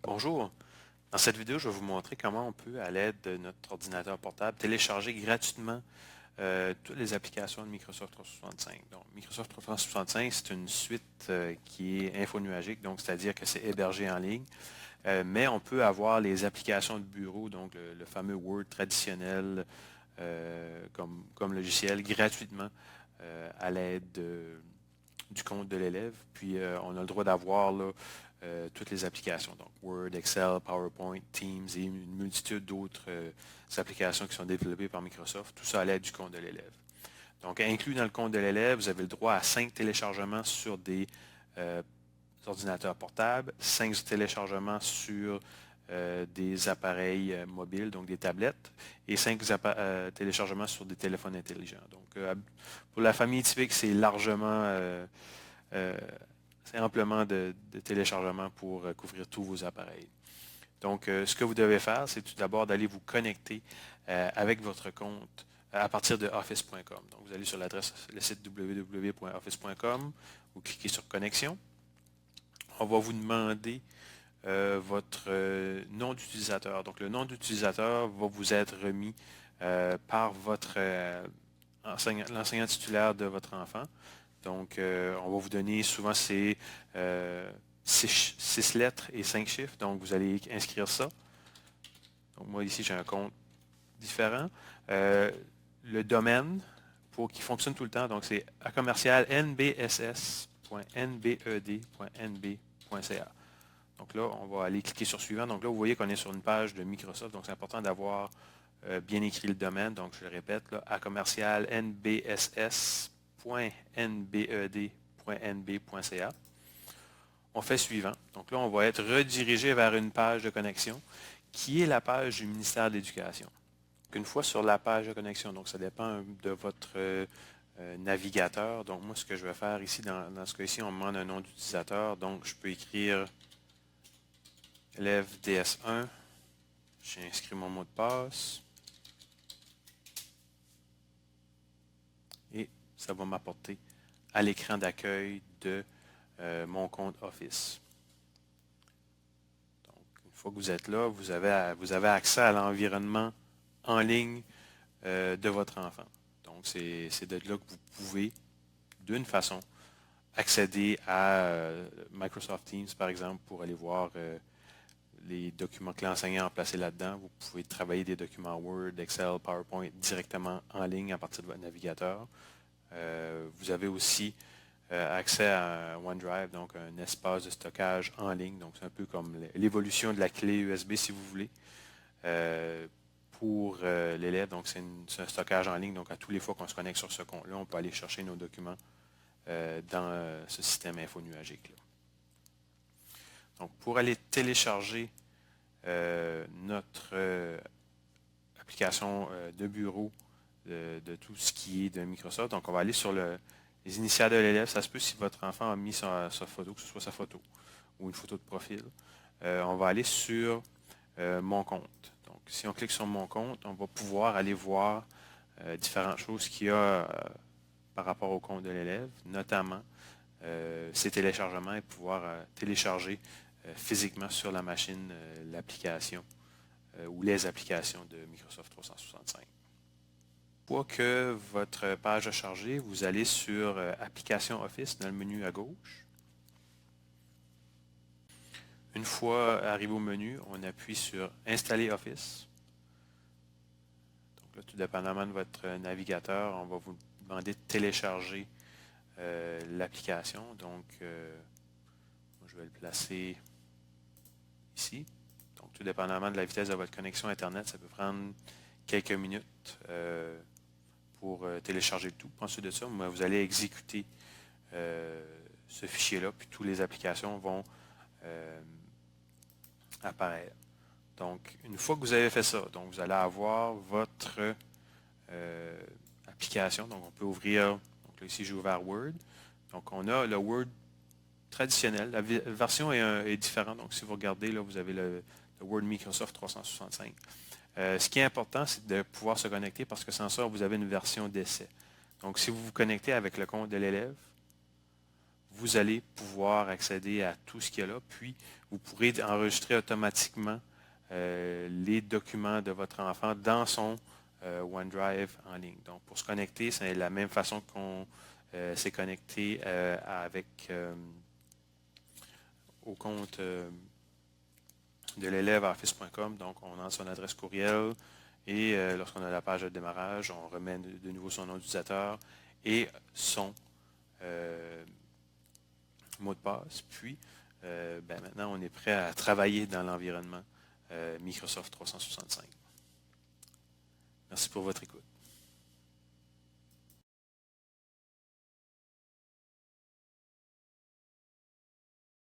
Bonjour. Dans cette vidéo, je vais vous montrer comment on peut, à l'aide de notre ordinateur portable, télécharger gratuitement toutes les applications de Microsoft 365. Donc, Microsoft 365, c'est une suite qui est infonuagique, donc c'est-à-dire que c'est hébergé en ligne. Mais on peut avoir les applications de bureau, donc le fameux Word traditionnel comme logiciel gratuitement à l'aide du compte de l'élève. Puis on a le droit d'avoir là, toutes les applications, donc Word, Excel, PowerPoint, Teams et une multitude d'autres applications qui sont développées par Microsoft, tout ça à l'aide du compte de l'élève. Donc, inclus dans le compte de l'élève, vous avez le droit à 5 téléchargements sur des ordinateurs portables, 5 téléchargements sur des appareils mobiles, donc des tablettes, et 5 téléchargements sur des téléphones intelligents. Donc, pour la famille typique, c'est largement, c'est amplement de téléchargement pour couvrir tous vos appareils. Donc, ce que vous devez faire, c'est tout d'abord d'aller vous connecter avec votre compte à partir de office.com. Donc, vous allez sur le site www.office.com, vous cliquez sur Connexion. On va vous demander votre nom d'utilisateur. Donc, le nom d'utilisateur va vous être remis par l'enseignant titulaire de votre enfant. Donc, on va vous donner souvent ces 6 lettres et 5 chiffres. Donc, vous allez inscrire ça. Donc, moi, ici, j'ai un compte différent. Le domaine, pour qu'il fonctionne tout le temps, donc c'est à commercial nbss.nbed.nb.ca. Donc là, on va aller cliquer sur suivant. Donc là, vous voyez qu'on est sur une page de Microsoft. Donc, c'est important d'avoir bien écrit le domaine. Donc, je le répète, là, à commercial nbss.nbed.nb.ca. On fait suivant. Donc là, on va être redirigé vers une page de connexion qui est la page du ministère de l'Éducation. Une fois sur la page de connexion, donc ça dépend de votre navigateur. Donc moi, ce que je vais faire ici, dans ce cas-ci, on me demande un nom d'utilisateur. Donc je peux écrire élève DS1. J'ai inscrit mon mot de passe. Et ça va m'apporter à l'écran d'accueil de mon compte Office. Donc, une fois que vous êtes là, vous avez accès à l'environnement en ligne de votre enfant. Donc, c'est de là que vous pouvez, d'une façon, accéder à Microsoft Teams, par exemple, pour aller voir les documents que l'enseignant a placés là-dedans. Vous pouvez travailler des documents Word, Excel, PowerPoint directement en ligne à partir de votre navigateur. Vous avez aussi accès à OneDrive, donc un espace de stockage en ligne. Donc, c'est un peu comme l'évolution de la clé USB, si vous voulez, pour l'élève. Donc, c'est un stockage en ligne. Donc, à tous les fois qu'on se connecte sur ce compte-là, on peut aller chercher nos documents dans ce système infonuagique-là. Donc, pour aller télécharger notre application de bureau de tout ce qui est de Microsoft, donc on va aller sur les initiales de l'élève. Ça se peut si votre enfant a mis sa photo, que ce soit sa photo ou une photo de profil. On va aller sur mon compte. Donc, si on clique sur mon compte, on va pouvoir aller voir différentes choses qu'il y a par rapport au compte de l'élève, notamment ses téléchargements et pouvoir télécharger physiquement sur la machine l'application ou les applications de Microsoft 365. Une fois que votre page a chargé, vous allez sur Application Office dans le menu à gauche. Une fois arrivé au menu, on appuie sur Installer Office. Donc là, tout dépendamment de votre navigateur, on va vous demander de télécharger l'application. Donc, moi, je vais le placer ici. Donc, tout dépendamment de la vitesse de votre connexion Internet, ça peut prendre quelques minutes pour télécharger le tout. Ensuite de ça, vous allez exécuter ce fichier-là, puis toutes les applications vont apparaître. Donc, une fois que vous avez fait ça, donc vous allez avoir votre application. Donc, on peut ouvrir, donc là, ici, j'ai ouvert Word. Donc, on a le Word traditionnel. La version est différente. Donc, si vous regardez, là, vous avez le Word Microsoft 365. Ce qui est important, c'est de pouvoir se connecter parce que sans ça, vous avez une version d'essai. Donc, si vous vous connectez avec le compte de l'élève, vous allez pouvoir accéder à tout ce qu'il y a là, puis vous pourrez enregistrer automatiquement les documents de votre enfant dans son OneDrive en ligne. Donc, pour se connecter, c'est la même façon qu'on s'est connecté au compte de l'élève à office.com. Donc, on entre son adresse courriel et lorsqu'on a la page de démarrage, on remet de nouveau son nom d'utilisateur et son mot de passe. Puis, maintenant, on est prêt à travailler dans l'environnement Microsoft 365. Merci pour votre écoute.